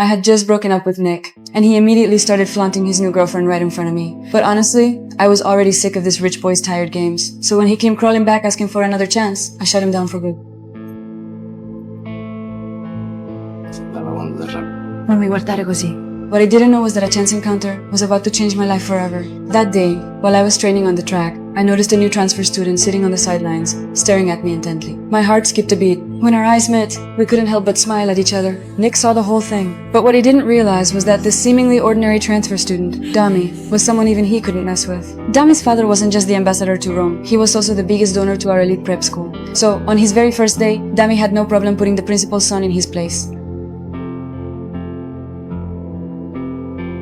I had just broken up with Nick, and he immediately started flaunting his new girlfriend right in front of me. But honestly, I was already sick of this rich boy's tired games, so when he came crawling back asking for another chance, I shut him down for good. Non mi guardare così. What I didn't know was that a chance encounter was about to change my life forever. That day, while I was training on the track, I noticed a new transfer student sitting on the sidelines, staring at me intently. My heart skipped a beat. When our eyes met, we couldn't help but smile at each other. Nick saw the whole thing. But what he didn't realize was that this seemingly ordinary transfer student, Dami, was someone even he couldn't mess with. Dami's father wasn't just the ambassador to Rome, he was also the biggest donor to our elite prep school. So, on his very first day, Dami had no problem putting the principal's son in his place.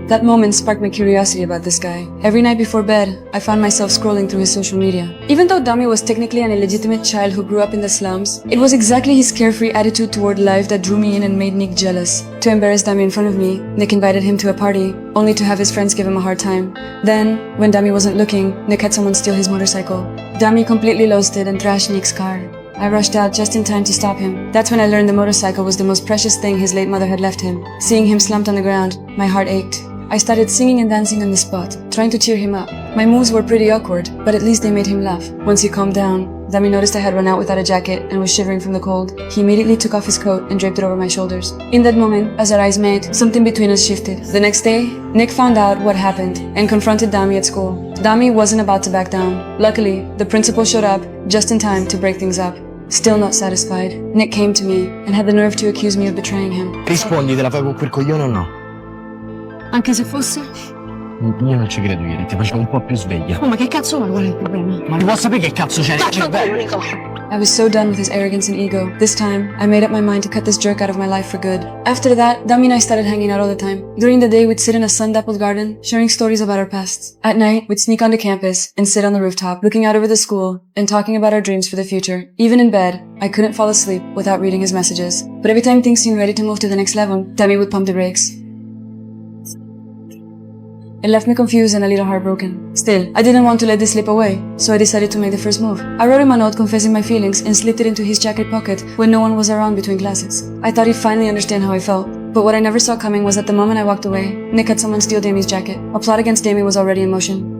That moment sparked my curiosity about this guy. Every night before bed, I found myself scrolling through his social media. Even though Dami was technically an illegitimate child who grew up in the slums, it was exactly his carefree attitude toward life that drew me in and made Nick jealous. To embarrass Dami in front of me, Nick invited him to a party, only to have his friends give him a hard time. Then, when Dami wasn't looking, Nick had someone steal his motorcycle. Dami completely lost it and trashed Nick's car. I rushed out just in time to stop him. That's when I learned the motorcycle was the most precious thing his late mother had left him. Seeing him slumped on the ground, my heart ached. I started singing and dancing on the spot, trying to cheer him up. My moves were pretty awkward, but at least they made him laugh. Once he calmed down, Dami noticed I had run out without a jacket and was shivering from the cold. He immediately took off his coat and draped it over my shoulders. In that moment, as our eyes met, something between us shifted. The next day, Nick found out what happened and confronted Dami at school. Dami wasn't about to back down. Luckily, the principal showed up just in time to break things up. Still not satisfied, Nick came to me and had the nerve to accuse me of betraying him. Rispondi, te la fai con quel coglione o no? Anche se fosse? Io non ci credo ieri, ti facevo un po' più sveglia. Oh, ma che cazzo vuoi? Qual è il problema? Ma non vuoi sapere che cazzo c'è nel cervello? I was so done with his arrogance and ego. This time, I made up my mind to cut this jerk out of my life for good. After that, Dami and I started hanging out all the time. During the day, we'd sit in a sun-dappled garden, sharing stories about our pasts. At night, we'd sneak onto campus and sit on the rooftop, looking out over the school and talking about our dreams for the future. Even in bed, I couldn't fall asleep without reading his messages. But every time things seemed ready to move to the next level, Dami would pump the brakes. It left me confused and a little heartbroken. Still, I didn't want to let this slip away, so I decided to make the first move. I wrote him a note confessing my feelings and slipped it into his jacket pocket when no one was around between classes. I thought he'd finally understand how I felt, but what I never saw coming was that the moment I walked away, Nick had someone steal Dami's jacket. A plot against Dami was already in motion.